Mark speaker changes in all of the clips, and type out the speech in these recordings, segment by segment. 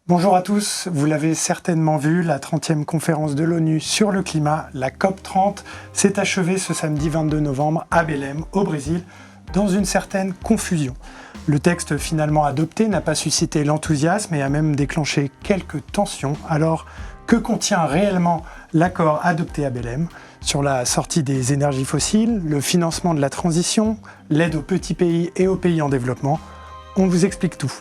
Speaker 1: Bonjour à tous, vous l'avez certainement vu, la 30e conférence de l'ONU sur le climat, la COP30, s'est achevée ce samedi 22 novembre à Belém, au Brésil, dans une certaine confusion. Le texte finalement adopté n'a pas suscité l'enthousiasme et a même déclenché quelques tensions. Alors, que contient réellement l'accord adopté à Belém sur la sortie des énergies fossiles, le financement de la transition, l'aide aux petits pays et aux pays en développement? On vous explique tout.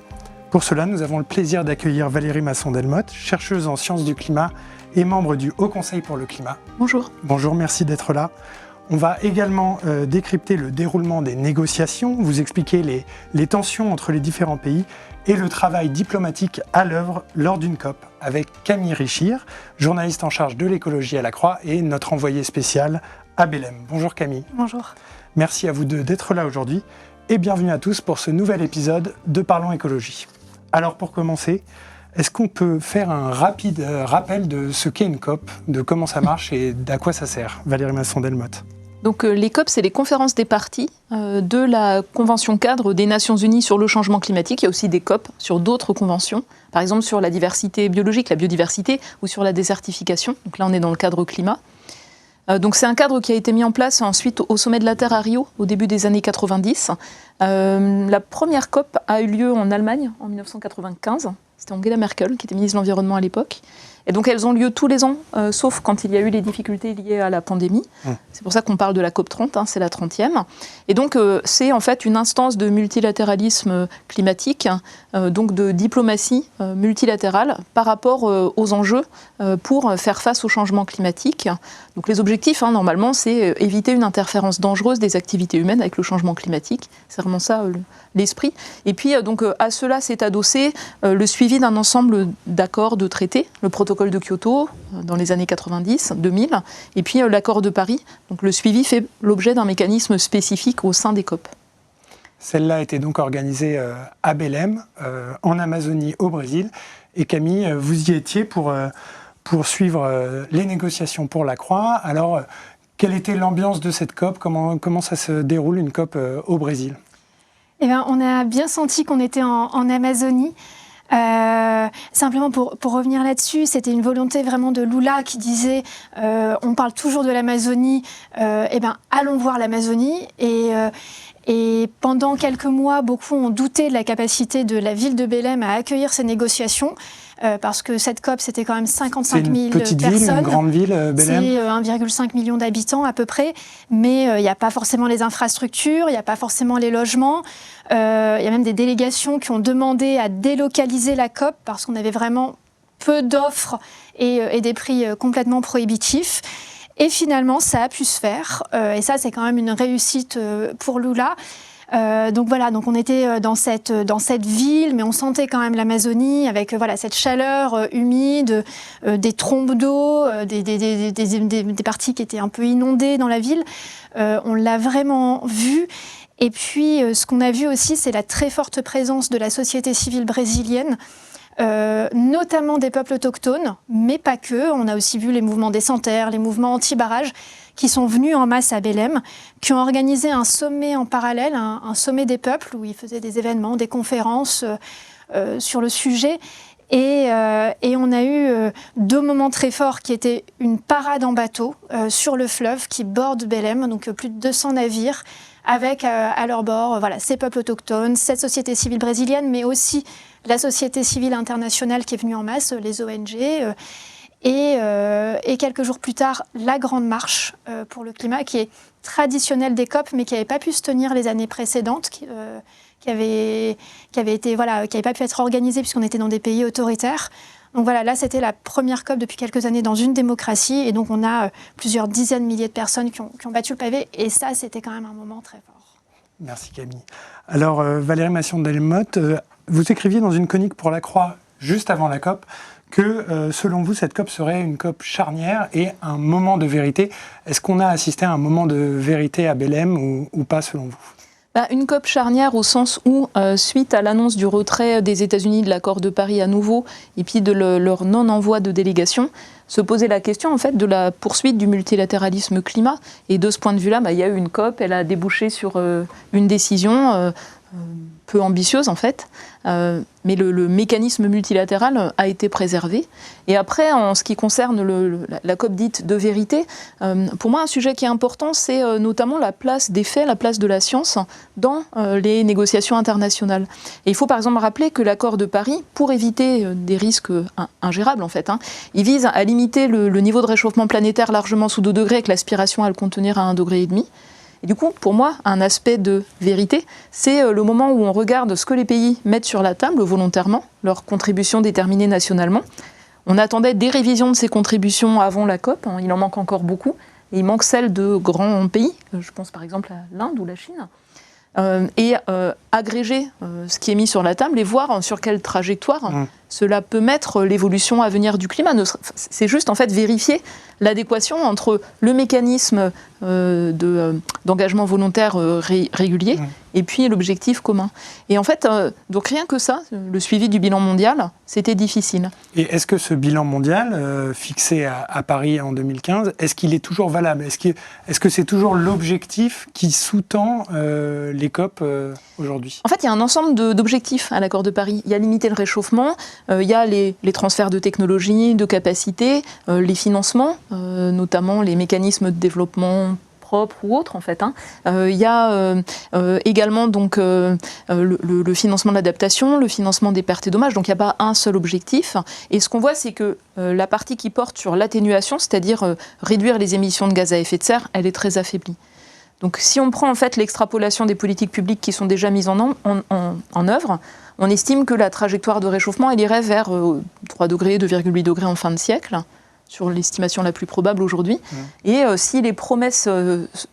Speaker 1: Pour cela, nous avons le plaisir d'accueillir Valérie Masson-Delmotte, chercheuse en sciences du climat et membre du Haut Conseil pour le climat.
Speaker 2: Bonjour.
Speaker 1: Bonjour, merci d'être là. On va également décrypter le déroulement des négociations, vous expliquer les tensions entre les différents pays et le travail diplomatique à l'œuvre lors d'une COP avec Camille Richir, journaliste en charge de l'écologie à la Croix et notre envoyé spécial à Belém. Bonjour Camille.
Speaker 2: Bonjour.
Speaker 1: Merci à vous deux d'être là aujourd'hui et bienvenue à tous pour ce nouvel épisode de Parlons écologie. Alors pour commencer, est-ce qu'on peut faire un rapide rappel de ce qu'est une COP, de comment ça marche et d'à quoi ça sert? Valérie Masson-Delmotte.
Speaker 2: Donc les COP, c'est les conférences des parties de la Convention cadre des Nations Unies sur le changement climatique. Il y a aussi des COP sur d'autres conventions, par exemple sur la diversité biologique, la biodiversité, ou sur la désertification. Donc là, on est dans le cadre climat. Donc c'est un cadre qui a été mis en place ensuite au sommet de la Terre à Rio, au début des années 90. La première COP a eu lieu en Allemagne en 1995. C'était Angela Merkel, qui était ministre de l'Environnement à l'époque. Et donc elles ont lieu tous les ans, sauf quand il y a eu les difficultés liées à la pandémie. C'est pour ça qu'on parle de la COP30, c'est la 30e. Et donc c'est en fait une instance de multilatéralisme climatique, donc de diplomatie multilatérale par rapport aux enjeux pour faire face au changement climatique. Donc les objectifs, normalement, c'est éviter une interférence dangereuse des activités humaines avec le changement climatique. C'est vraiment ça l'esprit. Et puis donc à cela s'est adossé le suivi d'un ensemble d'accords, de traités, le protocole de Kyoto dans les années 90, 2000, et puis l'accord de Paris. Donc le suivi fait l'objet d'un mécanisme spécifique au sein des COP.
Speaker 1: Celle-là était donc organisée à Belém, en Amazonie, au Brésil. Et Camille, vous y étiez pour suivre les négociations pour la Croix. Alors, quelle était l'ambiance de cette COP? Comment ça se déroule, une COP au Brésil?
Speaker 3: Eh bien, on a bien senti qu'on était en Amazonie. Simplement pour revenir là-dessus, c'était une volonté vraiment de Lula qui disait on parle toujours de l'Amazonie, allons voir l'Amazonie. Et pendant quelques mois, beaucoup ont douté de la capacité de la ville de Belém à accueillir ces négociations, parce que cette COP, c'était quand même 55 000 personnes.
Speaker 1: C'est une petite ville, une grande ville, Belém?
Speaker 3: C'est 1,5 million d'habitants à peu près, mais il n'y a pas forcément les infrastructures, il n'y a pas forcément les logements. Il y a même des délégations qui ont demandé à délocaliser la COP parce qu'on avait vraiment peu d'offres et des prix complètement prohibitifs. Et finalement, ça a pu se faire. Et ça, c'est quand même une réussite pour Lula. Donc voilà, donc on était dans cette ville, mais on sentait quand même l'Amazonie avec cette chaleur humide, des trombes d'eau, des parties qui étaient un peu inondées dans la ville. On l'a vraiment vu. Et puis, ce qu'on a vu aussi, c'est la très forte présence de la société civile brésilienne, notamment des peuples autochtones, mais pas que. On a aussi vu les mouvements des Sans-Terre, les mouvements anti-barrage, qui sont venus en masse à Belém, qui ont organisé un sommet en parallèle, un sommet des peuples, où ils faisaient des événements, des conférences sur le sujet. Et on a eu deux moments très forts qui étaient une parade en bateau sur le fleuve qui borde Belém, donc plus de 200 navires, avec à leur bord ces peuples autochtones, cette société civile brésilienne, mais aussi la société civile internationale qui est venue en masse, les ONG, et quelques jours plus tard, la Grande Marche pour le climat, qui est traditionnelle des COP, mais qui n'avait pas pu se tenir les années précédentes, qui avait pas pu être organisée puisqu'on était dans des pays autoritaires. Donc voilà, là c'était la première COP depuis quelques années dans une démocratie, et donc on a plusieurs dizaines de milliers de personnes qui ont battu le pavé, et ça c'était quand même un moment très fort.
Speaker 1: Merci Camille. Alors Valérie Masson-Delmotte, vous écriviez dans une chronique pour la Croix juste avant la COP que selon vous cette COP serait une COP charnière et un moment de vérité. Est-ce qu'on a assisté à un moment de vérité à Belém ou pas selon vous?
Speaker 2: Une COP charnière au sens où, suite à l'annonce du retrait des États-Unis de l'accord de Paris à nouveau, et puis de leur non-envoi de délégation, se posait la question en fait de la poursuite du multilatéralisme climat. Et de ce point de vue-là, il y a eu une COP, elle a débouché sur une décision peu ambitieuse en fait, mais le mécanisme multilatéral a été préservé. Et après, en ce qui concerne la COP dite de vérité, pour moi un sujet qui est important, c'est notamment la place des faits, la place de la science dans les négociations internationales. Et il faut par exemple rappeler que l'accord de Paris, pour éviter des risques ingérables en fait, il vise à limiter le niveau de réchauffement planétaire largement sous 2 degrés avec l'aspiration à le contenir à 1,5 degré. Et du coup, pour moi, un aspect de vérité, c'est le moment où on regarde ce que les pays mettent sur la table volontairement, leurs contributions déterminées nationalement. On attendait des révisions de ces contributions avant la COP, il en manque encore beaucoup, et il manque celles de grands pays, je pense par exemple à l'Inde ou la Chine, et agréger ce qui est mis sur la table et voir sur quelle trajectoire cela peut mettre l'évolution à venir du climat. C'est juste en fait vérifier l'adéquation entre le mécanisme d'engagement volontaire régulier et puis l'objectif commun. Et en fait, donc rien que ça, le suivi du bilan mondial, c'était difficile.
Speaker 1: Et est-ce que ce bilan mondial, fixé à Paris en 2015, est-ce qu'il est toujours valable ? Est-ce que c'est toujours l'objectif qui sous-tend les COP aujourd'hui ?
Speaker 2: En fait, il y a un ensemble d'objectifs à l'accord de Paris. Il y a limiter le réchauffement, il y a les transferts de technologies, de capacités, les financements, notamment les mécanismes de développement propres ou autres en fait. Il y a également donc, le financement de l'adaptation, le financement des pertes et dommages, donc il n'y a pas un seul objectif. Et ce qu'on voit, c'est que la partie qui porte sur l'atténuation, c'est-à-dire réduire les émissions de gaz à effet de serre, elle est très affaiblie. Donc si on prend en fait l'extrapolation des politiques publiques qui sont déjà mises en œuvre, on estime que la trajectoire de réchauffement elle irait vers 3 degrés, 2,8 degrés en fin de siècle, sur l'estimation la plus probable aujourd'hui. Et si les promesses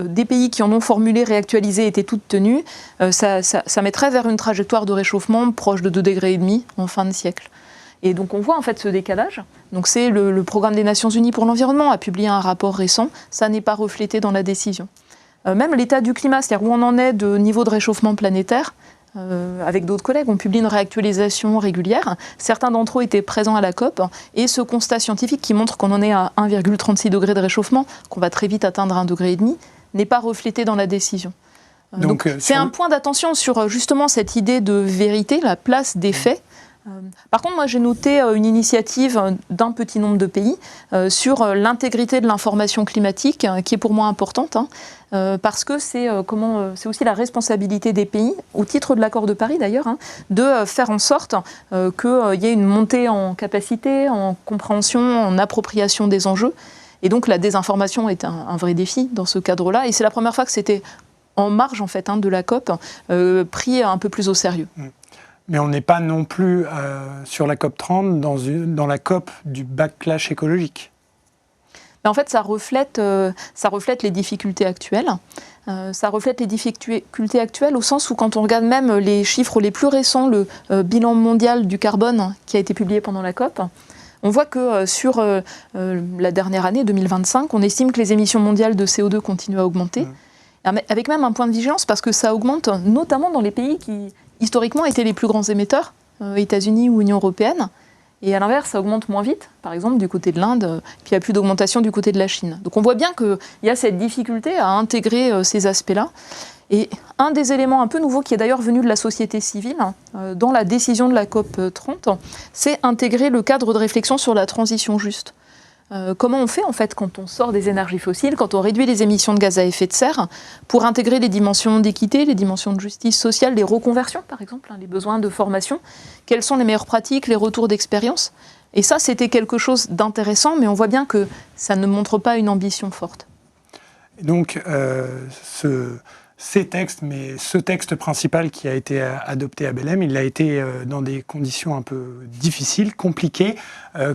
Speaker 2: des pays qui en ont formulé, réactualisé étaient toutes tenues, ça mettrait vers une trajectoire de réchauffement proche de 2,5 degrés en fin de siècle. Et donc on voit en fait ce décalage. Donc c'est le programme des Nations Unies pour l'environnement a publié un rapport récent, ça n'est pas reflété dans la décision. Même l'état du climat, c'est-à-dire où on en est de niveau de réchauffement planétaire, avec d'autres collègues, on publie une réactualisation régulière. Certains d'entre eux étaient présents à la COP, et ce constat scientifique qui montre qu'on en est à 1,36 degré de réchauffement, qu'on va très vite atteindre 1,5 degré, n'est pas reflété dans la décision. Donc c'est un point d'attention sur justement cette idée de vérité, la place des faits. Par contre, moi j'ai noté une initiative d'un petit nombre de pays sur l'intégrité de l'information climatique, qui est pour moi importante, parce que c'est aussi la responsabilité des pays, au titre de l'accord de Paris d'ailleurs, de faire en sorte qu'il y ait une montée en capacité, en compréhension, en appropriation des enjeux. Et donc la désinformation est un vrai défi dans ce cadre-là, et c'est la première fois que c'était en marge en fait, de la COP, pris un peu plus au sérieux.
Speaker 1: Mais on n'est pas non plus sur la COP 30 dans la COP du backlash écologique.
Speaker 2: Mais en fait, ça reflète les difficultés actuelles. Ça reflète les difficultés actuelles au sens où quand on regarde même les chiffres les plus récents, le bilan mondial du carbone qui a été publié pendant la COP, on voit que sur la dernière année, 2025, on estime que les émissions mondiales de CO2 continuent à augmenter, avec même un point de vigilance parce que ça augmente notamment dans les pays qui historiquement étaient les plus grands émetteurs, États-Unis ou Union européenne, et à l'inverse, ça augmente moins vite, par exemple du côté de l'Inde, puis il n'y a plus d'augmentation du côté de la Chine. Donc on voit bien qu'il y a cette difficulté à intégrer ces aspects-là. Et un des éléments un peu nouveaux, qui est d'ailleurs venu de la société civile, dans la décision de la COP 30, c'est intégrer le cadre de réflexion sur la transition juste. Comment on fait en fait quand on sort des énergies fossiles, quand on réduit les émissions de gaz à effet de serre, pour intégrer les dimensions d'équité, les dimensions de justice sociale, les reconversions par exemple, les besoins de formation, quelles sont les meilleures pratiques, les retours d'expérience. Et ça c'était quelque chose d'intéressant, mais on voit bien que ça ne montre pas une ambition forte.
Speaker 1: Donc ces textes, mais ce texte principal qui a été adopté à Belém, il a été dans des conditions un peu difficiles, compliquées.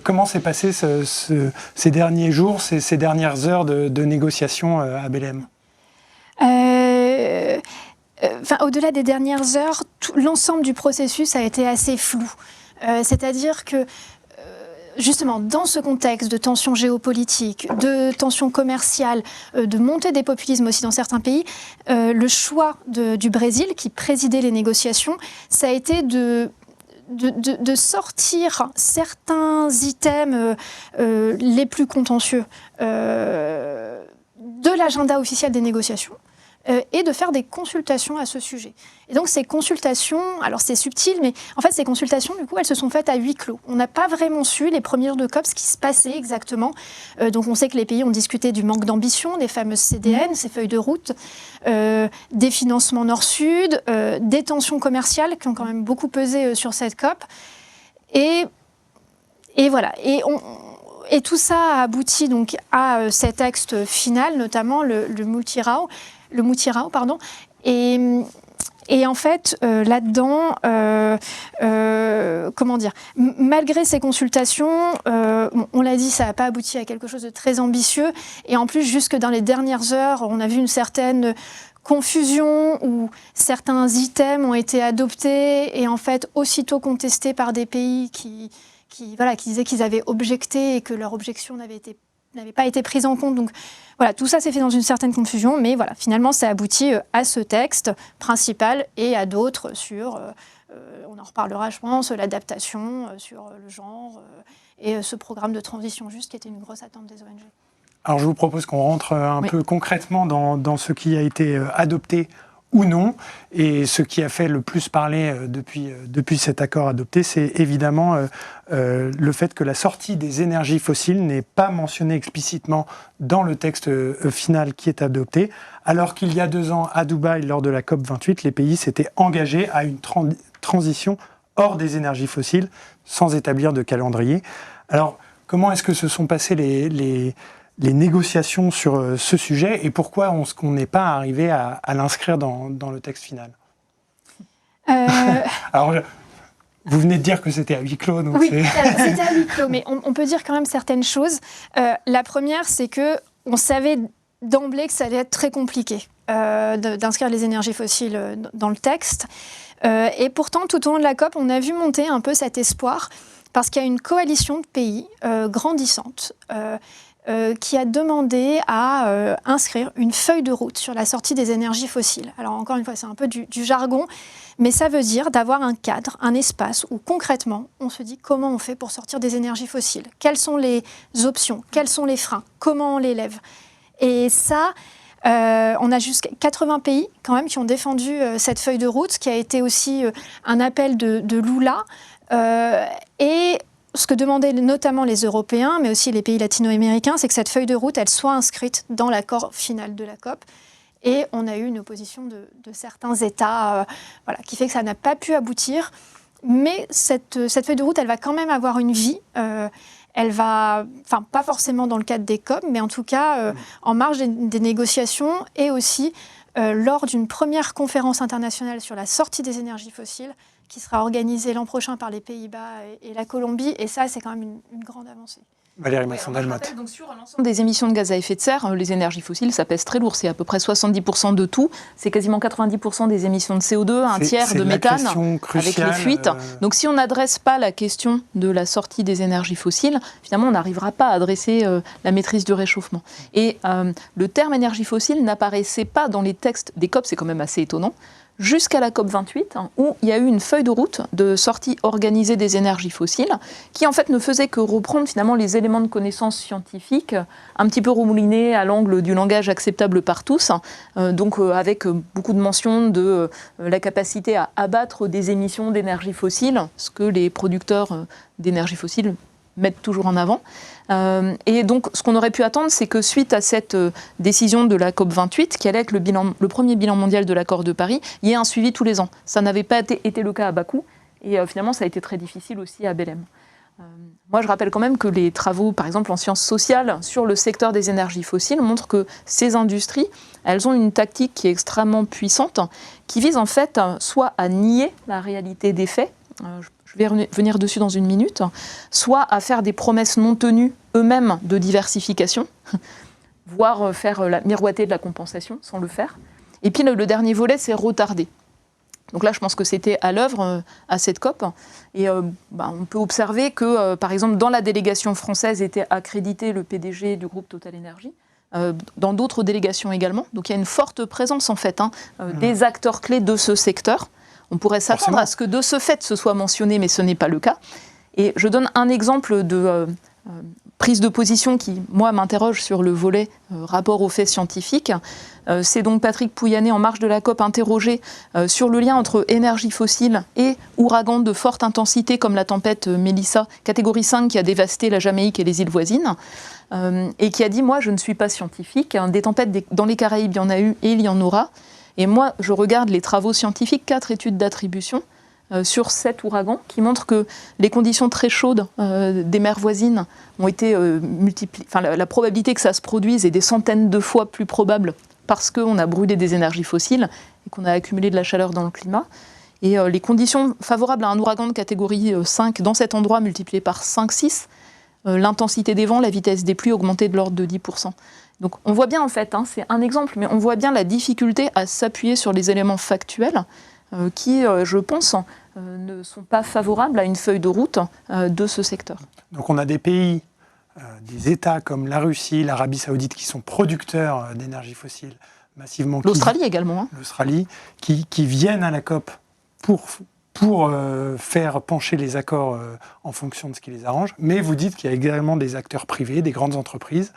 Speaker 1: Comment s'est passé ces derniers jours, ces dernières heures de négociations à Belém ?
Speaker 3: Au-delà des dernières heures, l'ensemble du processus a été assez flou. C'est-à-dire que justement, dans ce contexte de tensions géopolitiques, de tensions commerciales, de montée des populismes aussi dans certains pays, le choix du Brésil, qui présidait les négociations, ça a été de sortir certains items les plus contentieux de l'agenda officiel des négociations. et de faire des consultations à ce sujet. Et donc ces consultations, alors c'est subtil, mais en fait ces consultations, du coup, elles se sont faites à huis clos. On n'a pas vraiment su les premiers jours de COP ce qui se passait exactement. Donc on sait que les pays ont discuté du manque d'ambition, des fameuses CDN, ces feuilles de route, des financements nord-sud, des tensions commerciales qui ont quand même beaucoup pesé sur cette COP. Et voilà. Et tout ça a abouti donc à cet texte final, notamment le Moutirao, Et en fait, là-dedans, comment dire, malgré ces consultations, on l'a dit, ça n'a pas abouti à quelque chose de très ambitieux. Et en plus, jusque dans les dernières heures, on a vu une certaine confusion où certains items ont été adoptés et en fait aussitôt contestés par des pays qui disaient qu'ils avaient objecté et que leur objection n'avait pas été prise en compte. Donc voilà, tout ça s'est fait dans une certaine confusion, mais voilà, finalement ça aboutit à ce texte principal et à d'autres sur, on en reparlera je pense, l'adaptation, sur le genre et ce programme de transition juste qui était une grosse attente des ONG.
Speaker 1: Alors je vous propose qu'on rentre un peu concrètement dans ce qui a été adopté ou non. Et ce qui a fait le plus parler depuis cet accord adopté, c'est évidemment le fait que la sortie des énergies fossiles n'est pas mentionnée explicitement dans le texte final qui est adopté, alors qu'il y a 2 ans, à Dubaï, lors de la COP28, les pays s'étaient engagés à une transition hors des énergies fossiles, sans établir de calendrier. Alors, comment est-ce que se sont passées les négociations sur ce sujet et pourquoi on n'est pas arrivé à l'inscrire dans le texte final? Alors, vous venez de dire que c'était à huis clos. Donc
Speaker 3: oui, c'était à huis clos, mais on peut dire quand même certaines choses. La première, c'est qu'on savait d'emblée que ça allait être très compliqué d'inscrire les énergies fossiles dans le texte. Et pourtant, tout au long de la COP, on a vu monter un peu cet espoir parce qu'il y a une coalition de pays grandissante qui a demandé à inscrire une feuille de route sur la sortie des énergies fossiles. Alors encore une fois, c'est un peu du jargon, mais ça veut dire d'avoir un cadre, un espace où concrètement, on se dit comment on fait pour sortir des énergies fossiles. Quelles sont les options? Quels sont les freins? Comment on les lève? Et ça, on a jusqu'à 80 pays quand même qui ont défendu cette feuille de route, ce qui a été aussi un appel de Lula. Et ce que demandaient notamment les Européens, mais aussi les pays latino-américains, c'est que cette feuille de route, elle soit inscrite dans l'accord final de la COP. Et on a eu une opposition de certains États qui fait que ça n'a pas pu aboutir. Mais cette feuille de route, elle va quand même avoir une vie. Elle va, pas forcément dans le cadre des COP, mais en tout cas en marge des négociations et aussi lors d'une première conférence internationale sur la sortie des énergies fossiles qui sera organisée l'an prochain par les Pays-Bas et la Colombie. Et ça, c'est quand même une grande avancée.
Speaker 1: Valérie Masson-Delmotte.
Speaker 2: Donc sur l'ensemble des émissions de gaz à effet de serre, les énergies fossiles, ça pèse très lourd. C'est à peu près 70% de tout. C'est quasiment 90% des émissions de CO2, un tiers de méthane avec les fuites. Donc si on n'adresse pas la question de la sortie des énergies fossiles, finalement, on n'arrivera pas à adresser la maîtrise du réchauffement. Et le terme énergie fossile n'apparaissait pas dans les textes des COP, c'est quand même assez étonnant, jusqu'à la COP28, où il y a eu une feuille de route de sortie organisée des énergies fossiles, qui en fait ne faisait que reprendre finalement les éléments de connaissance scientifiques, un petit peu remoulinés à l'angle du langage acceptable par tous, avec beaucoup de mentions de la capacité à abattre des émissions d'énergie fossile, ce que les producteurs d'énergie fossile mettent toujours en avant. Et donc, ce qu'on aurait pu attendre, c'est que suite à cette décision de la COP28, qui allait être le premier bilan mondial de l'accord de Paris, il y ait un suivi tous les ans. Ça n'avait pas été le cas à Bakou, et finalement, ça a été très difficile aussi à Belém. Moi, je rappelle quand même que les travaux, par exemple en sciences sociales, sur le secteur des énergies fossiles, montrent que ces industries, elles ont une tactique qui est extrêmement puissante, qui vise en fait soit à nier la réalité des faits, je vais revenir dessus dans une minute, soit à faire des promesses non tenues eux-mêmes de diversification, voire miroiter de la compensation sans le faire. Et puis le dernier volet, c'est retarder. Donc là, je pense que c'était à l'œuvre à cette COP. Et on peut observer que, par exemple, dans la délégation française était accrédité le PDG du groupe Total Énergie, dans d'autres délégations également. Donc il y a une forte présence, en fait, des acteurs clés de ce secteur. On pourrait s'attendre à ce que de ce fait, ce soit mentionné, mais ce n'est pas le cas. Et je donne un exemple prise de position qui, moi, m'interroge sur le volet rapport aux faits scientifiques. C'est donc Patrick Pouyanné, en marge de la COP, interrogé sur le lien entre énergie fossile et ouragans de forte intensité comme la tempête Melissa, catégorie 5, qui a dévasté la Jamaïque et les îles voisines, et qui a dit « Moi, je ne suis pas scientifique. Des tempêtes dans les Caraïbes, il y en a eu et il y en aura. Et moi, je regarde les travaux scientifiques, 4 études d'attribution, sur 7 ouragans qui montrent que les conditions très chaudes des mers voisines ont été multipliées. Enfin, la probabilité que ça se produise est des centaines de fois plus probable parce qu'on a brûlé des énergies fossiles et qu'on a accumulé de la chaleur dans le climat. Et les conditions favorables à un ouragan de catégorie 5 dans cet endroit multipliées par 5-6, l'intensité des vents, la vitesse des pluies augmentée de l'ordre de 10%. Donc on voit bien en fait, c'est un exemple, mais on voit bien la difficulté à s'appuyer sur les éléments factuels qui, je pense, ne sont pas favorables à une feuille de route de ce secteur.
Speaker 1: Donc on a des pays, des États comme la Russie, l'Arabie Saoudite qui sont producteurs d'énergie fossile massivement.
Speaker 2: L'Australie également.
Speaker 1: L'Australie, qui viennent à la COP pour faire pencher les accords en fonction de ce qui les arrange. Mais vous dites qu'il y a également des acteurs privés, des grandes entreprises,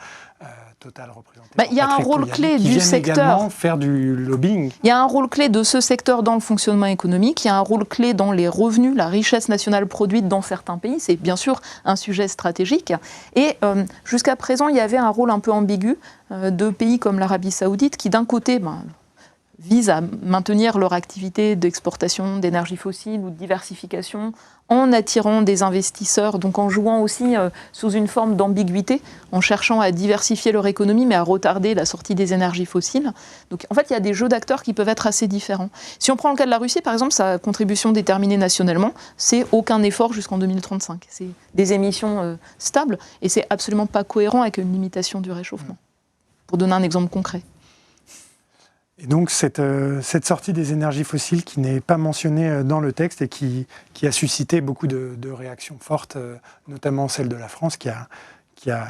Speaker 1: Total représenté.
Speaker 2: Il y a un rôle clé du secteur.
Speaker 1: Également faire du lobbying.
Speaker 2: Il y a un rôle clé de ce secteur dans le fonctionnement économique. Il y a un rôle clé dans les revenus, la richesse nationale produite dans certains pays. C'est bien sûr un sujet stratégique. Et jusqu'à présent, il y avait un rôle un peu ambigu de pays comme l'Arabie Saoudite qui, d'un côté, visent à maintenir leur activité d'exportation d'énergie fossile ou de diversification en attirant des investisseurs, donc en jouant aussi sous une forme d'ambiguïté, en cherchant à diversifier leur économie mais à retarder la sortie des énergies fossiles. Donc en fait, il y a des jeux d'acteurs qui peuvent être assez différents. Si on prend le cas de la Russie, par exemple, sa contribution déterminée nationalement, c'est aucun effort jusqu'en 2035. C'est des émissions stables et c'est absolument pas cohérent avec une limitation du réchauffement. Pour donner un exemple concret.
Speaker 1: Et donc cette sortie des énergies fossiles qui n'est pas mentionnée dans le texte et qui a suscité beaucoup de réactions fortes, notamment celle de la France qui a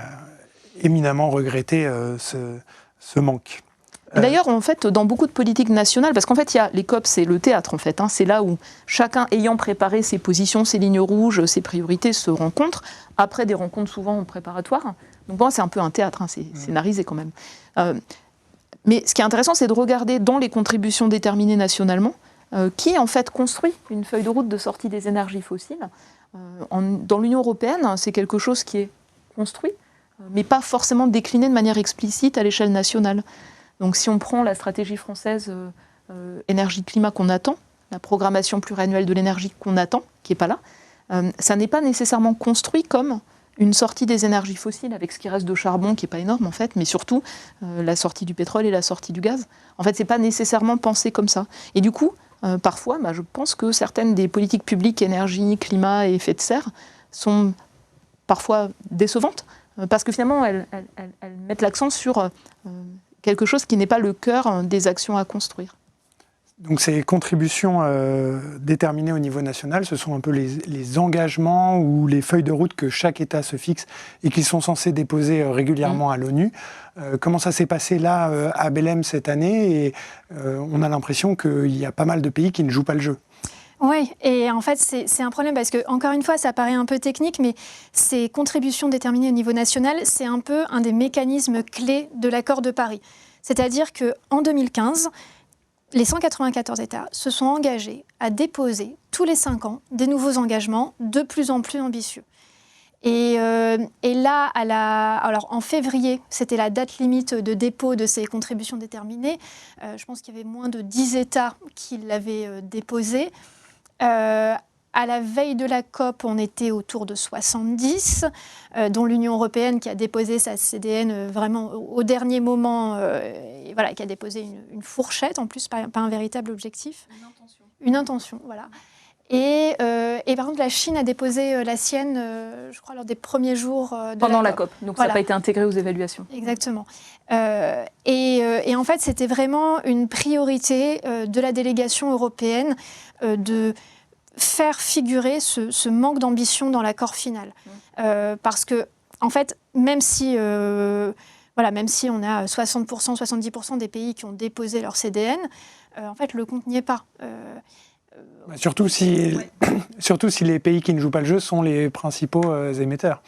Speaker 1: éminemment regretté ce manque.
Speaker 2: D'ailleurs, en fait, dans beaucoup de politiques nationales, parce qu'en fait, les COP, c'est le théâtre, en fait. C'est là où chacun, ayant préparé ses positions, ses lignes rouges, ses priorités, se rencontre, après des rencontres souvent préparatoires. Donc bon, c'est un peu un théâtre, c'est scénarisé quand même. Mais ce qui est intéressant, c'est de regarder dans les contributions déterminées nationalement, qui en fait construit une feuille de route de sortie des énergies fossiles. Dans l'Union européenne, c'est quelque chose qui est construit, mais pas forcément décliné de manière explicite à l'échelle nationale. Donc si on prend la stratégie française énergie-climat qu'on attend, la programmation pluriannuelle de l'énergie qu'on attend, qui n'est pas là, ça n'est pas nécessairement construit comme une sortie des énergies fossiles avec ce qui reste de charbon, qui n'est pas énorme en fait, mais surtout la sortie du pétrole et la sortie du gaz. En fait, ce n'est pas nécessairement pensé comme ça. Et du coup, parfois, je pense que certaines des politiques publiques, énergie, climat et effet de serre, sont parfois décevantes, parce que finalement, elles mettent l'accent sur quelque chose qui n'est pas le cœur des actions à construire.
Speaker 1: Donc ces contributions déterminées au niveau national, ce sont un peu les engagements ou les feuilles de route que chaque État se fixe et qu'ils sont censés déposer régulièrement à l'ONU. Comment ça s'est passé là à Belém cette année? Et on a l'impression qu'il y a pas mal de pays qui ne jouent pas le jeu.
Speaker 3: Oui, et en fait, c'est un problème parce que, encore une fois, ça paraît un peu technique, mais ces contributions déterminées au niveau national, c'est un peu un des mécanismes clés de l'accord de Paris. C'est-à-dire qu'en 2015, les 194 États se sont engagés à déposer tous les 5 ans des nouveaux engagements de plus en plus ambitieux. Et là, alors en février, c'était la date limite de dépôt de ces contributions déterminées. Je pense qu'il y avait moins de 10 États qui l'avaient déposé. À la veille de la COP, on était autour de 70, dont l'Union européenne qui a déposé sa CDN vraiment au dernier moment, et voilà, qui a déposé une fourchette, en plus, pas un véritable objectif. Une intention, voilà. Et par contre, la Chine a déposé la sienne, je crois, lors des premiers jours de
Speaker 2: pendant la COP. Donc voilà. Ça n'a pas été intégré aux évaluations.
Speaker 3: Exactement. Et en fait, c'était vraiment une priorité de la délégation européenne de faire figurer ce manque d'ambition dans l'accord final. Parce que, en fait, même si on a 60%, 70% des pays qui ont déposé leur CDN, en fait, le compte n'y est pas.
Speaker 1: Surtout si les pays qui ne jouent pas le jeu sont les principaux émetteurs.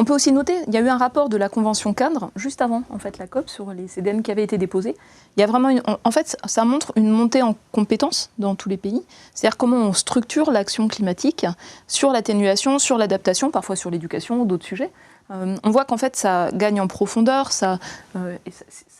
Speaker 2: On peut aussi noter, il y a eu un rapport de la Convention cadre, juste avant en fait, la COP, sur les CDM qui avaient été déposés. Il y a vraiment en fait, ça montre une montée en compétences dans tous les pays. C'est-à-dire comment on structure l'action climatique sur l'atténuation, sur l'adaptation, parfois sur l'éducation ou d'autres sujets. On voit qu'en fait, ça gagne en profondeur, ça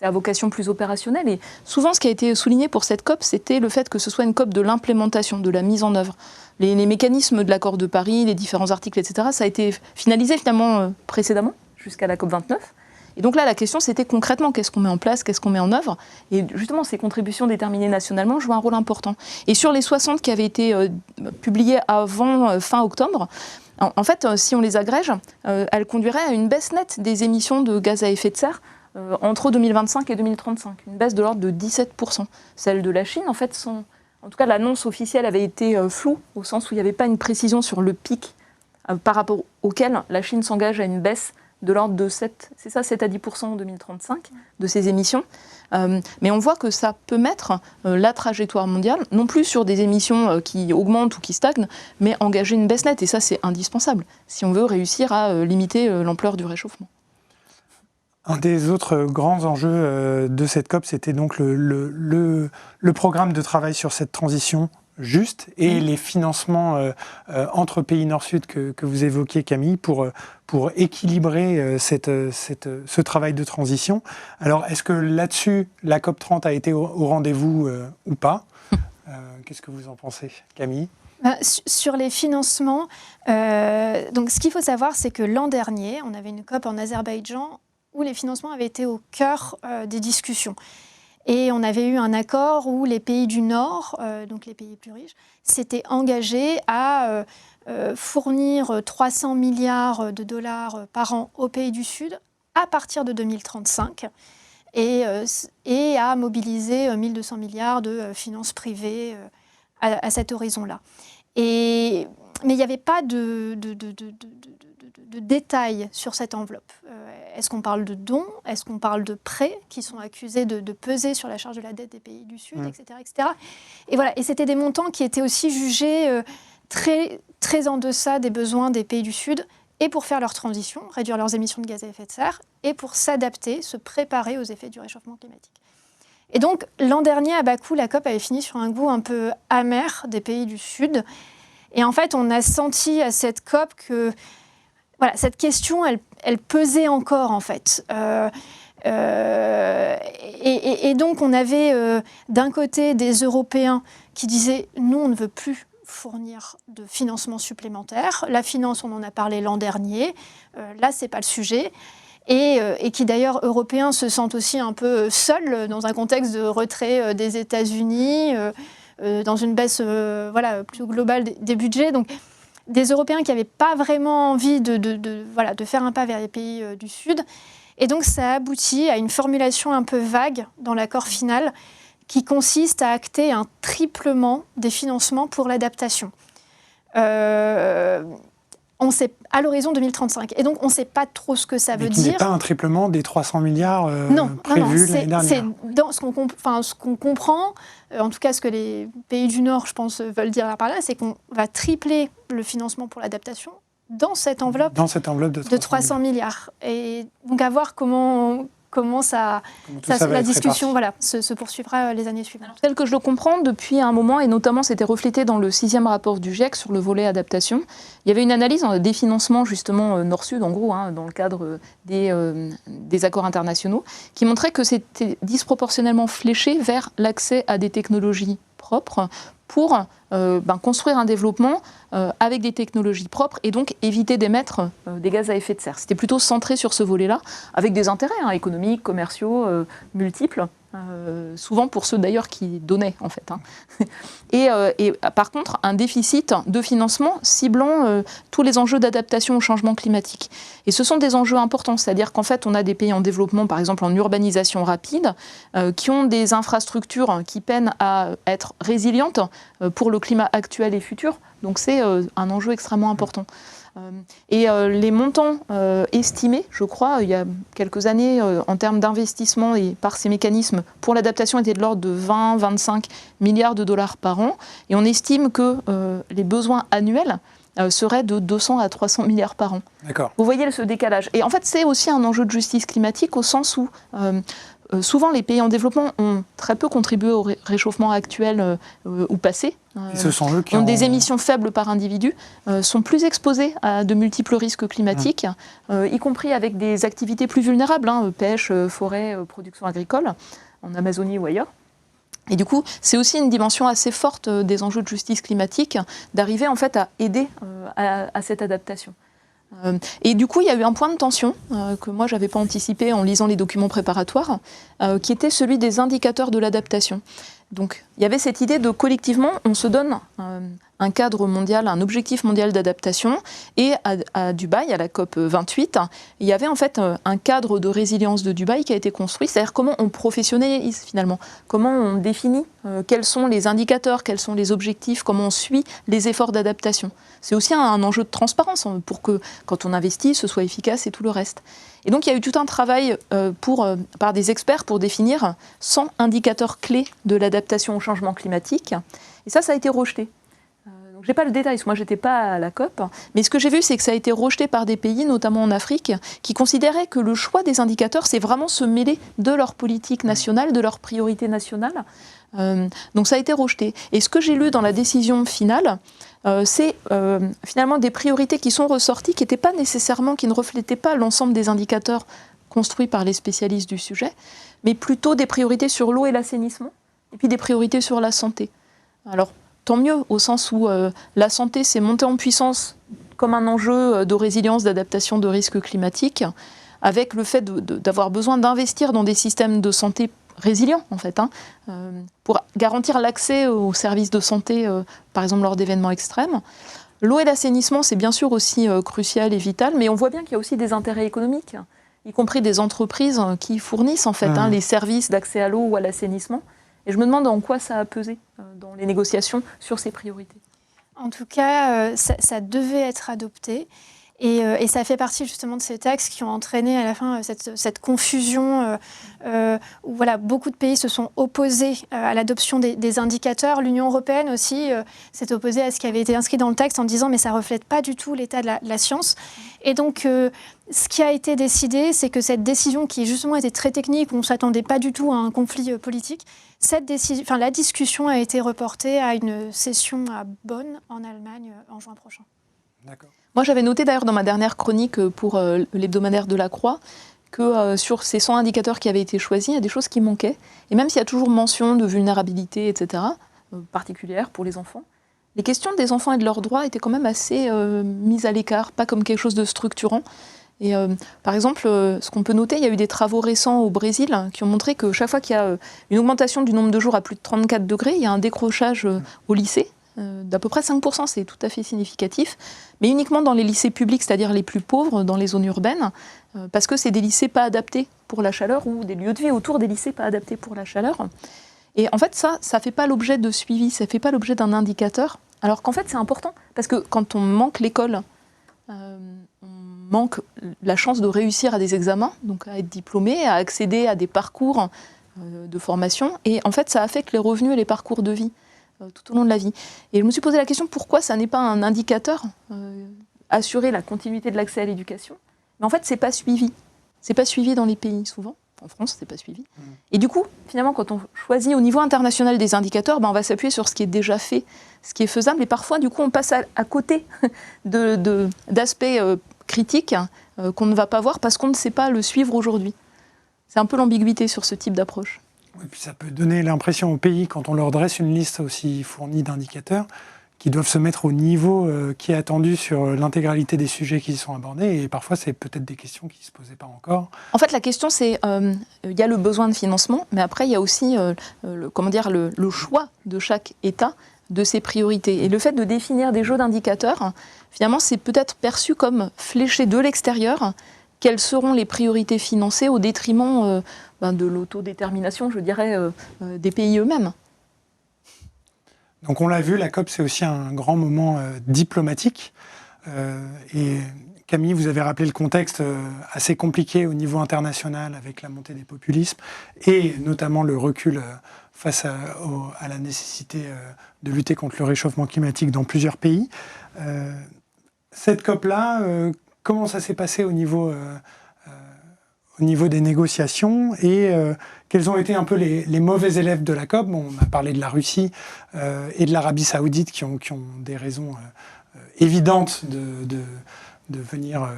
Speaker 2: a vocation plus opérationnelle. Et souvent, ce qui a été souligné pour cette COP, c'était le fait que ce soit une COP de l'implémentation, de la mise en œuvre. Les mécanismes de l'accord de Paris, les différents articles, etc., ça a été finalisé finalement précédemment, jusqu'à la COP 29. Et donc là, la question, c'était concrètement, qu'est-ce qu'on met en place, qu'est-ce qu'on met en œuvre? Et justement, ces contributions déterminées nationalement jouent un rôle important. Et sur les 60 qui avaient été publiées avant fin octobre, en fait, si on les agrège, elles conduiraient à une baisse nette des émissions de gaz à effet de serre entre 2025 et 2035, une baisse de l'ordre de 17%. Celle de la Chine, en fait, en tout cas, l'annonce officielle avait été floue, au sens où il n'y avait pas une précision sur le pic par rapport auquel la Chine s'engage à une baisse de l'ordre de 7 à 10% en 2035 de ses émissions. Mais on voit que ça peut mettre la trajectoire mondiale, non plus sur des émissions qui augmentent ou qui stagnent, mais engager une baisse nette. Et ça, c'est indispensable si on veut réussir à limiter l'ampleur du réchauffement.
Speaker 1: Un des autres grands enjeux de cette COP, c'était donc le programme de travail sur cette transition juste et les financements entre pays Nord-Sud que vous évoquiez, Camille, pour équilibrer ce travail de transition. Alors, est-ce que là-dessus, la COP 30 a été au rendez-vous ou pas? Qu'est-ce que vous en pensez, Camille?
Speaker 3: Sur les financements, donc ce qu'il faut savoir, c'est que l'an dernier, on avait une COP en Azerbaïdjan où les financements avaient été au cœur des discussions. Et on avait eu un accord où les pays du Nord, donc les pays plus riches, s'étaient engagés à fournir 300 milliards de dollars par an aux pays du Sud à partir de 2035 et à mobiliser 1200 milliards de finances privées à cet horizon-là. Mais il n'y avait pas de détails sur cette enveloppe. Est-ce qu'on parle de dons? Est-ce qu'on parle de prêts qui sont accusés de peser sur la charge de la dette des pays du Sud, etc., etc. Et voilà. Et c'était des montants qui étaient aussi jugés très, très en deçà des besoins des pays du Sud, et pour faire leur transition, réduire leurs émissions de gaz à effet de serre, et pour s'adapter, se préparer aux effets du réchauffement climatique. Et donc, l'an dernier, à Bakou, la COP avait fini sur un goût un peu amer des pays du Sud. Et en fait, on a senti à cette COP que voilà, cette question, elle pesait encore, en fait. Et donc, on avait d'un côté des Européens qui disaient « nous, on ne veut plus fournir de financement supplémentaire. La finance, on en a parlé l'an dernier. Là, ce n'est pas le sujet. » Et qui, d'ailleurs, Européens se sentent aussi un peu seuls dans un contexte de retrait des États-Unis, dans une baisse plus globale des budgets. Donc, des Européens qui n'avaient pas vraiment envie de faire un pas vers les pays du Sud. Et donc, ça aboutit à une formulation un peu vague dans l'accord final qui consiste à acter un triplement des financements pour l'adaptation. On sait, à l'horizon 2035. Et donc, on ne sait pas trop ce que ça veut dire.
Speaker 1: Ce n'est pas un triplement des 300 milliards prévus l'année dernière.
Speaker 3: C'est dans ce qu'on comprend, en tout cas ce que les pays du Nord, je pense, veulent dire par là, c'est qu'on va tripler le financement pour l'adaptation dans cette enveloppe, de 300 milliards. Et donc, à voir comment la discussion se poursuivra les années suivantes.
Speaker 2: Alors, tel que je le comprends, depuis un moment, et notamment c'était reflété dans le 6e rapport du GIEC sur le volet adaptation, il y avait une analyse des financements justement Nord-Sud, en gros, dans le cadre des accords internationaux, qui montrait que c'était disproportionnellement fléché vers l'accès à des technologies propres pour construire un développement avec des technologies propres et donc éviter d'émettre des gaz à effet de serre. C'était plutôt centré sur ce volet-là, avec des intérêts économiques, commerciaux, multiples, souvent pour ceux d'ailleurs qui donnaient en fait. Et par contre, un déficit de financement ciblant tous les enjeux d'adaptation au changement climatique. Et ce sont des enjeux importants, c'est-à-dire qu'en fait on a des pays en développement, par exemple en urbanisation rapide, qui ont des infrastructures qui peinent à être résilientes pour le climat actuel et futur. Donc c'est un enjeu extrêmement important. Et les montants estimés, je crois, il y a quelques années, en termes d'investissement et par ces mécanismes pour l'adaptation étaient de l'ordre de 20-25 milliards de dollars par an. Et on estime que les besoins annuels serait de 200 à 300 milliards par an.
Speaker 1: D'accord.
Speaker 2: Vous voyez ce décalage. Et en fait, c'est aussi un enjeu de justice climatique au sens où souvent les pays en développement ont très peu contribué au réchauffement actuel ou passé.
Speaker 1: Et ce sont eux qui
Speaker 2: ont des émissions faibles par individu, sont plus exposés à de multiples risques climatiques, y compris avec des activités plus vulnérables, pêche, forêt, production agricole, en Amazonie ou ailleurs. Et du coup, c'est aussi une dimension assez forte des enjeux de justice climatique, d'arriver en fait à aider à cette adaptation. Et du coup, il y a eu un point de tension que moi, je n'avais pas anticipé en lisant les documents préparatoires, qui était celui des indicateurs de l'adaptation. Donc, il y avait cette idée de collectivement, on se donne un cadre mondial, un objectif mondial d'adaptation. Et à Dubaï, à la COP 28, il y avait en fait un cadre de résilience de Dubaï qui a été construit, c'est-à-dire comment on professionnalise finalement, comment on définit quels sont les indicateurs, quels sont les objectifs, comment on suit les efforts d'adaptation. C'est aussi un enjeu de transparence pour que quand on investit, ce soit efficace et tout le reste. Et donc il y a eu tout un travail par des experts pour définir 100 indicateurs clés de l'adaptation au changement climatique. Et ça a été rejeté. Donc je n'ai pas le détail, parce que moi je n'étais pas à la COP, mais ce que j'ai vu, c'est que ça a été rejeté par des pays, notamment en Afrique, qui considéraient que le choix des indicateurs, c'est vraiment se mêler de leur politique nationale, de leurs priorités nationales. Donc ça a été rejeté. Et ce que j'ai lu dans la décision finale, c'est finalement des priorités qui sont ressorties, qui ne reflétaient pas l'ensemble des indicateurs construits par les spécialistes du sujet, mais plutôt des priorités sur l'eau et l'assainissement, et puis des priorités sur la santé. Alors, tant mieux, au sens où la santé, c'est monter en puissance comme un enjeu de résilience, d'adaptation de risques climatiques, avec le fait d'avoir besoin d'investir dans des systèmes de santé résilients, en fait, pour garantir l'accès aux services de santé, par exemple lors d'événements extrêmes. L'eau et l'assainissement, c'est bien sûr aussi crucial et vital, mais on voit bien qu'il y a aussi des intérêts économiques, y compris des entreprises qui fournissent en fait les services d'accès à l'eau ou à l'assainissement. Et je me demande en quoi ça a pesé dans les négociations sur ces priorités.
Speaker 3: En tout cas, ça devait être adopté. Et ça fait partie justement de ces textes qui ont entraîné à la fin cette confusion où voilà, beaucoup de pays se sont opposés à l'adoption des indicateurs. L'Union européenne aussi s'est opposée à ce qui avait été inscrit dans le texte en disant mais ça ne reflète pas du tout l'état de la science. Et donc ce qui a été décidé, c'est que cette décision qui justement était très technique, où on ne s'attendait pas du tout à un conflit politique, la discussion a été reportée à une session à Bonn en Allemagne en juin prochain.
Speaker 1: D'accord.
Speaker 2: Moi, j'avais noté d'ailleurs dans ma dernière chronique pour l'hebdomadaire de la Croix que sur ces 100 indicateurs qui avaient été choisis, il y a des choses qui manquaient. Et même s'il y a toujours mention de vulnérabilité, etc., particulière pour les enfants, les questions des enfants et de leurs droits étaient quand même assez mises à l'écart, pas comme quelque chose de structurant. Et par exemple, ce qu'on peut noter, il y a eu des travaux récents au Brésil qui ont montré que chaque fois qu'il y a une augmentation du nombre de jours à plus de 34 degrés, il y a un décrochage au lycée. D'à peu près 5%, c'est tout à fait significatif, mais uniquement dans les lycées publics, c'est-à-dire les plus pauvres, dans les zones urbaines, parce que c'est des lycées pas adaptés pour la chaleur ou des lieux de vie autour des lycées pas adaptés pour la chaleur. Et en fait, ça ne fait pas l'objet de suivi, ça ne fait pas l'objet d'un indicateur, alors qu'en fait, c'est important, parce que quand on manque l'école, on manque la chance de réussir à des examens, donc à être diplômé, à accéder à des parcours de formation, et en fait, ça affecte les revenus et les parcours de vie tout au long de la vie. Et je me suis posé la question pourquoi ça n'est pas un indicateur assurer la continuité de l'accès à l'éducation. Mais en fait, c'est pas suivi. C'est pas suivi dans les pays souvent. En France, c'est pas suivi. Et du coup, finalement, quand on choisit au niveau international des indicateurs, on va s'appuyer sur ce qui est déjà fait, ce qui est faisable. Et parfois, du coup, on passe à côté d'aspects critiques qu'on ne va pas voir parce qu'on ne sait pas le suivre aujourd'hui. C'est un peu l'ambiguïté sur ce type d'approche.
Speaker 1: Et puis ça peut donner l'impression aux pays, quand on leur dresse une liste aussi fournie d'indicateurs, qui doivent se mettre au niveau qui est attendu sur l'intégralité des sujets qui sont abordés. Et parfois, c'est peut-être des questions qui ne se posaient pas encore.
Speaker 2: En fait, la question, c'est il y a le besoin de financement, mais après, il y a aussi le choix de chaque État de ses priorités. Et le fait de définir des jeux d'indicateurs, finalement, c'est peut-être perçu comme fléché de l'extérieur quelles seront les priorités financées au détriment de l'autodétermination, je dirais, des pays eux-mêmes.
Speaker 1: Donc on l'a vu, la COP, c'est aussi un grand moment diplomatique. Et Camille, vous avez rappelé le contexte assez compliqué au niveau international avec la montée des populismes et notamment le recul face à la nécessité de lutter contre le réchauffement climatique dans plusieurs pays. Cette COP-là, comment ça s'est passé au niveau des négociations et quels ont été un peu les mauvais élèves de la COP? Bon, on a parlé de la Russie et de l'Arabie Saoudite qui ont des raisons évidentes de venir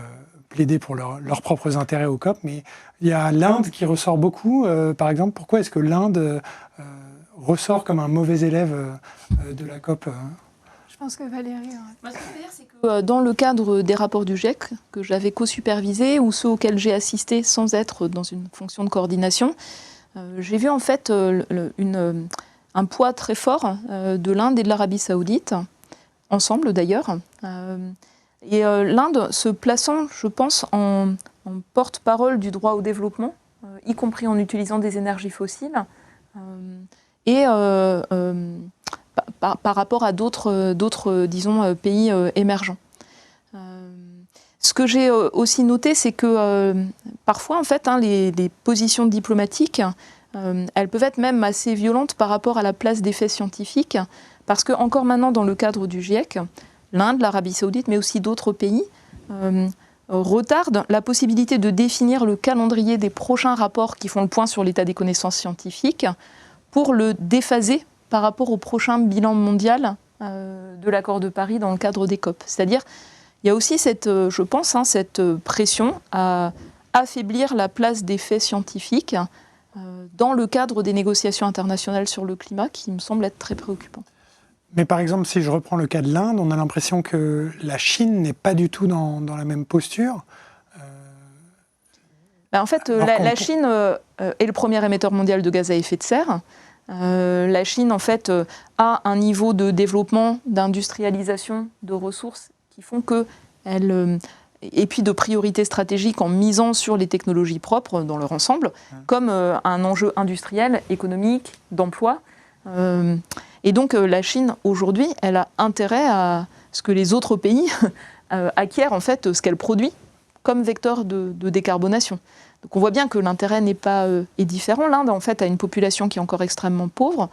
Speaker 1: plaider pour leurs propres intérêts au COP, mais il y a l'Inde qui ressort beaucoup. Par exemple, pourquoi est-ce que l'Inde ressort comme un mauvais élève de la COP?
Speaker 3: Je pense que Valérie...
Speaker 2: Moi, ce que je veux dire, c'est que dans le cadre des rapports du GIEC, que j'avais co-supervisés, ou ceux auxquels j'ai assisté sans être dans une fonction de coordination, j'ai vu en fait un poids très fort de l'Inde et de l'Arabie Saoudite, ensemble d'ailleurs. Et l'Inde se plaçant, je pense, en porte-parole du droit au développement, y compris en utilisant des énergies fossiles, et par rapport à d'autres disons, pays émergents. Ce que j'ai aussi noté, c'est que parfois, en fait, les positions diplomatiques, elles peuvent être même assez violentes par rapport à la place des faits scientifiques, parce que encore maintenant, dans le cadre du GIEC, l'Inde, l'Arabie Saoudite, mais aussi d'autres pays, retardent la possibilité de définir le calendrier des prochains rapports qui font le point sur l'état des connaissances scientifiques pour le déphaser par rapport au prochain bilan mondial de l'accord de Paris dans le cadre des COP. C'est-à-dire, il y a aussi je pense, cette pression à affaiblir la place des faits scientifiques dans le cadre des négociations internationales sur le climat qui me semble être très préoccupant.
Speaker 1: Mais par exemple, si je reprends le cas de l'Inde, on a l'impression que la Chine n'est pas du tout dans la même posture.
Speaker 2: En fait, la Chine est le premier émetteur mondial de gaz à effet de serre. La Chine, en fait, a un niveau de développement, d'industrialisation, de ressources qui font qu'elle... et puis de priorités stratégiques en misant sur les technologies propres dans leur ensemble, comme un enjeu industriel, économique, d'emploi. Et donc la Chine, aujourd'hui, elle a intérêt à ce que les autres pays acquièrent en fait ce qu'elle produit comme vecteur de décarbonation. Donc on voit bien que l'intérêt est différent. L'Inde, en fait, a une population qui est encore extrêmement pauvre,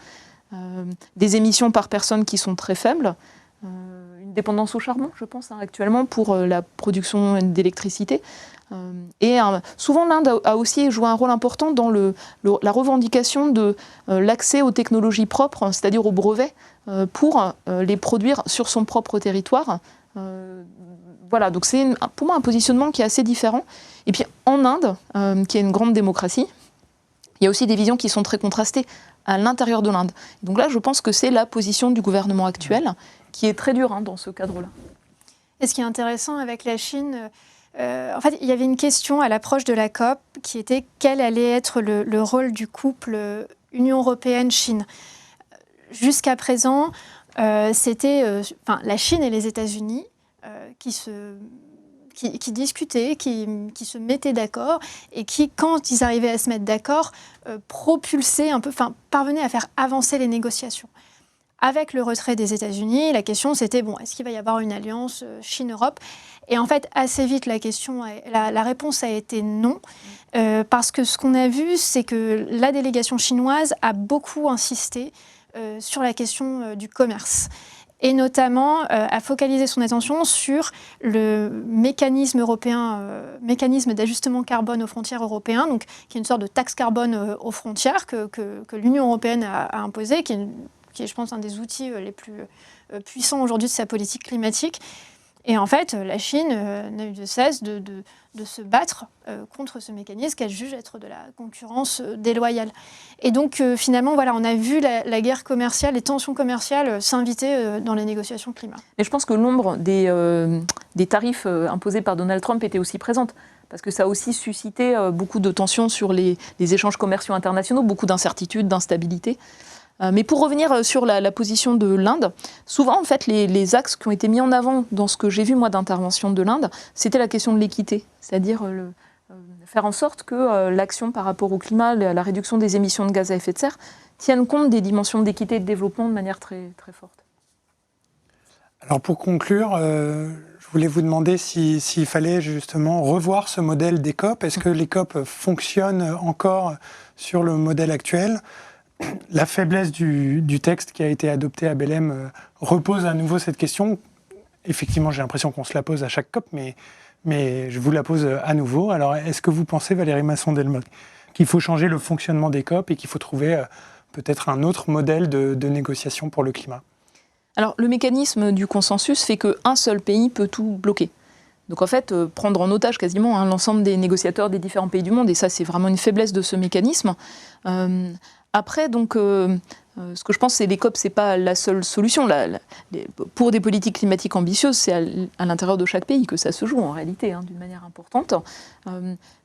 Speaker 2: des émissions par personne qui sont très faibles, une dépendance au charbon, je pense, actuellement, pour la production d'électricité. Et souvent, l'Inde a aussi joué un rôle important dans la revendication de l'accès aux technologies propres, c'est-à-dire aux brevets, pour les produire sur son propre territoire. Voilà, donc c'est pour moi un positionnement qui est assez différent. Et puis en Inde, qui est une grande démocratie, il y a aussi des visions qui sont très contrastées à l'intérieur de l'Inde. Donc là, je pense que c'est la position du gouvernement actuel qui est très dure dans ce cadre-là.
Speaker 3: Et ce qui est intéressant avec la Chine, en fait, il y avait une question à l'approche de la COP qui était quel allait être le rôle du couple Union européenne-Chine. Jusqu'à présent, c'était la Chine et les États-Unis qui discutaient, qui se mettaient d'accord et qui, quand ils arrivaient à se mettre d'accord, propulsaient un peu, parvenaient à faire avancer les négociations. Avec le retrait des États-Unis, la question c'était, est-ce qu'il va y avoir une alliance Chine-Europe ? Et en fait, assez vite, la réponse a été non, parce que ce qu'on a vu, c'est que la délégation chinoise a beaucoup insisté sur la question du commerce. Et notamment a focalisé son attention sur le mécanisme européen, mécanisme d'ajustement carbone aux frontières européennes, donc, qui est une sorte de taxe carbone aux frontières que l'Union européenne a imposé, qui est, je pense, un des outils les plus puissants aujourd'hui de sa politique climatique. Et en fait, la Chine n'a eu de cesse de se battre contre ce mécanisme qu'elle juge être de la concurrence déloyale. Et donc, finalement, voilà, on a vu la guerre commerciale, les tensions commerciales s'inviter dans les négociations climat.
Speaker 2: Et je pense que l'ombre des tarifs imposés par Donald Trump était aussi présente, parce que ça a aussi suscité beaucoup de tensions sur les échanges commerciaux internationaux, beaucoup d'incertitudes, d'instabilité. Mais pour revenir sur la position de l'Inde, souvent en fait les axes qui ont été mis en avant dans ce que j'ai vu moi d'intervention de l'Inde, c'était la question de l'équité, c'est-à-dire faire en sorte que l'action par rapport au climat, la réduction des émissions de gaz à effet de serre, tienne compte des dimensions d'équité et de développement de manière très, très forte.
Speaker 1: Alors pour conclure, je voulais vous demander s'il fallait justement revoir ce modèle des COP. Est-ce que les COP fonctionnent encore sur le modèle actuel ? La faiblesse du texte qui a été adopté à Belém repose à nouveau cette question. effectivement, j'ai l'impression qu'on se la pose à chaque COP, mais je vous la pose à nouveau. Alors, est-ce que vous pensez, Valérie Masson-Delmotte, qu'il faut changer le fonctionnement des COP et qu'il faut trouver peut-être un autre modèle de négociation pour le climat ?
Speaker 2: Alors, le mécanisme du consensus fait qu'un seul pays peut tout bloquer. Donc en fait, prendre en otage quasiment l'ensemble des négociateurs des différents pays du monde, et ça c'est vraiment une faiblesse de ce mécanisme. Après, donc, ce que je pense, c'est que les COP, c'est pas la seule solution. Pour des politiques climatiques ambitieuses, c'est à l'intérieur de chaque pays que ça se joue en réalité, d'une manière importante.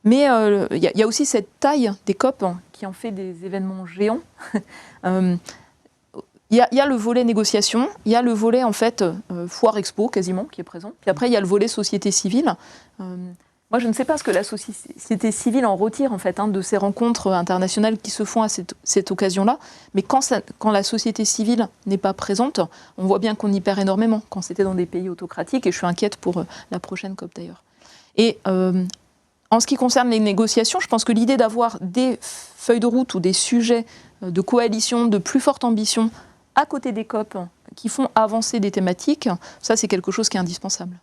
Speaker 2: Mais il y a aussi cette taille des COP qui en fait des événements géants. Il y a le volet négociation, il y a le volet en fait foire expo quasiment qui est présent. Puis après il y a le volet société civile. Moi je ne sais pas ce que la société civile en retire en fait de ces rencontres internationales qui se font à cette occasion-là. Mais quand la société civile n'est pas présente, on voit bien qu'on y perd énormément quand c'était dans des pays autocratiques. Et je suis inquiète pour la prochaine COP d'ailleurs. Et en ce qui concerne les négociations, je pense que l'idée d'avoir des feuilles de route ou des sujets de coalition de plus forte ambition à côté des COP qui font avancer des thématiques, ça c'est quelque chose qui est indispensable.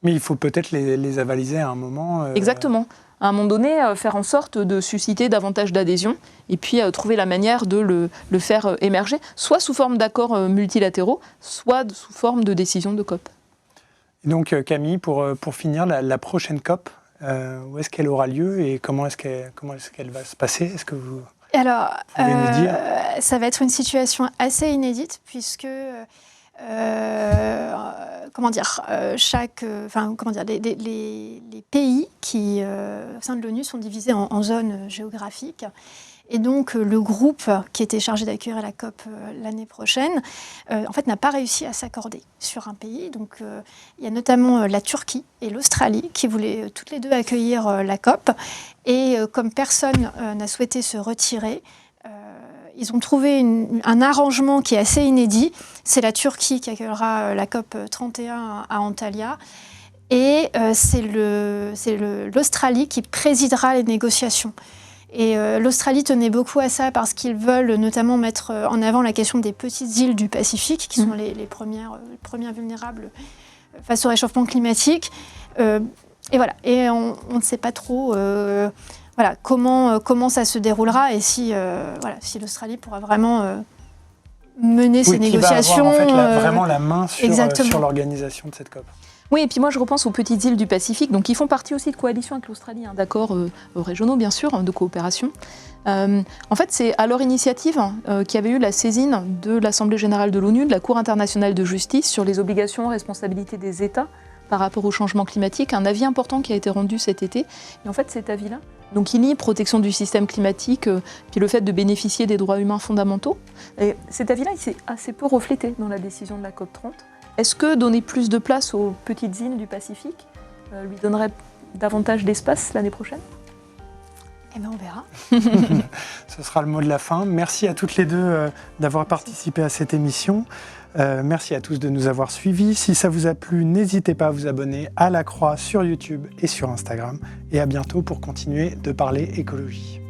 Speaker 1: Mais il faut peut-être les avaliser à un moment.
Speaker 2: Exactement. À un moment donné, faire en sorte de susciter davantage d'adhésion et puis trouver la manière de le faire émerger, soit sous forme d'accords multilatéraux, soit sous forme de décisions de COP.
Speaker 1: Et donc Camille, pour finir, la prochaine COP, où est-ce qu'elle aura lieu et comment est-ce qu'elle va se passer ? Est-ce que vous...
Speaker 3: Alors,
Speaker 1: pouvez nous dire
Speaker 3: ça va être une situation assez inédite puisque, les pays qui, au sein de l'ONU, sont divisés en zones géographiques. Et donc, le groupe qui était chargé d'accueillir la COP l'année prochaine, en fait, n'a pas réussi à s'accorder sur un pays. Donc, il y a notamment la Turquie et l'Australie qui voulaient toutes les deux accueillir la COP. Et comme personne n'a souhaité se retirer, ils ont trouvé un arrangement qui est assez inédit. C'est la Turquie qui accueillera la COP 31 à Antalya. Et c'est l'Australie qui présidera les négociations. Et l'Australie tenait beaucoup à ça parce qu'ils veulent notamment mettre en avant la question des petites îles du Pacifique, qui sont les premières vulnérables face au réchauffement climatique. Et voilà. Et on ne sait pas trop comment ça se déroulera et si l'Australie pourra vraiment mener ces négociations.
Speaker 1: Qui va avoir en fait, vraiment la main sur l'organisation de cette COP.
Speaker 2: Oui, et puis moi je repense aux petites îles du Pacifique, donc qui font partie aussi de coalitions avec l'Australie, d'accords régionaux bien sûr, de coopération. En fait, c'est à leur initiative qu'il y avait eu la saisine de l'Assemblée générale de l'ONU, de la Cour internationale de justice sur les obligations et responsabilités des États par rapport au changement climatique, un avis important qui a été rendu cet été. Et en fait, cet avis-là, donc il lie protection du système climatique, puis le fait de bénéficier des droits humains fondamentaux. Et cet avis-là, il s'est assez peu reflété dans la décision de la COP 30. Est-ce que donner plus de place aux petites îles du Pacifique lui donnerait davantage d'espace l'année prochaine ?
Speaker 3: Eh bien, on verra.
Speaker 1: Ce sera le mot de la fin. Merci à toutes les deux d'avoir participé à cette émission. Merci à tous de nous avoir suivis. Si ça vous a plu, n'hésitez pas à vous abonner à La Croix sur YouTube et sur Instagram. Et à bientôt pour continuer de parler écologie.